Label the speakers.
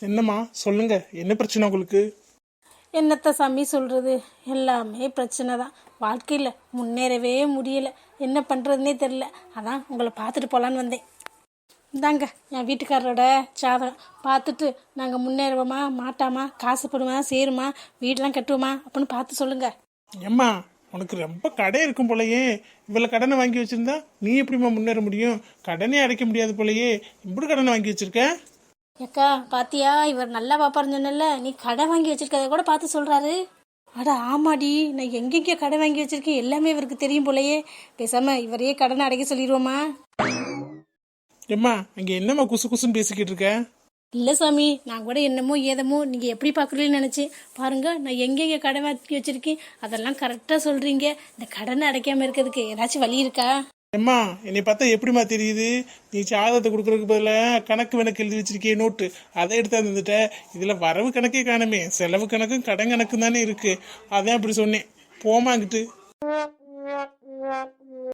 Speaker 1: என்னம்மா சொல்லுங்க, என்ன பிரச்சனை உங்களுக்கு?
Speaker 2: என்னத்த சாமி சொல்கிறது, எல்லாமே பிரச்சனை தான். வாழ்க்கையில் முன்னேறவே முடியலை. என்ன பண்ணுறதுனே தெரில. அதான் உங்களை பார்த்துட்டு போகலான்னு வந்தேன். இந்தாங்க என் வீட்டுக்காரரோட ஜாதகம் பார்த்துட்டு நாங்கள் முன்னேறுவோமா மாட்டாமா, காசுப்படுமா சேருமா, வீடெலாம் கட்டுவோமா அப்படின்னு பார்த்து சொல்லுங்கள்.
Speaker 1: ஏம்மா, உனக்கு ரொம்ப கடை இருக்கும் போலயே. இவ்வளவு கடனை வாங்கி வச்சிருந்தா நீ எப்படிம்மா முன்னேற முடியும்? கடனே அடைக்க முடியாது போலயே. இப்படி கடனை வாங்கி வச்சிருக்க?
Speaker 2: ஏக்கா பாத்தியா, இவர் நல்லா பாப்பாருன்னு சொன்னல, நீ கடை வாங்கி வச்சிருக்கத கூட பார்த்து சொல்றாரு. அட ஆமாடி, நான் எங்கெங்கே கடை வாங்கி வச்சிருக்கேன் எல்லாமே இவருக்கு தெரியும் போலயே. பேசாம இவரையே கடனை அடைக்க சொல்லிடுவோமா?
Speaker 1: ஏம்மா, அங்க என்னம்மா குசு குசுன்னு பேசிக்கிட்டு இருக்க?
Speaker 2: இல்லை சாமி, நான் கூட என்னமோ ஏதமோ நீங்கள் எப்படி பார்க்குறீங்கன்னு நினச்சேன். பாருங்க, நான் எங்கெங்கே கடை வாங்கி வச்சிருக்கேன் அதெல்லாம் கரெக்டாக சொல்கிறீங்க. இந்த கடனை அடைக்காமல் இருக்கிறதுக்கு ஏதாச்சும் வழி இருக்கா?
Speaker 1: ஏம்மா, என்னை பார்த்தா எப்படிம்மா தெரியுது? நீ ஜாதகத்தை கொடுக்கறதுக்கு பதிலாக கணக்கு வினக்கு எழுதி வச்சிருக்கே நோட்டு, அதை எடுத்து வந்துட்ட. இதில் வரவு கணக்கே காணுமே, செலவு கணக்கும் கடன் கணக்கும் தானே இருக்கு. அதான் அப்படி சொன்னேன். போமாங்கிட்டு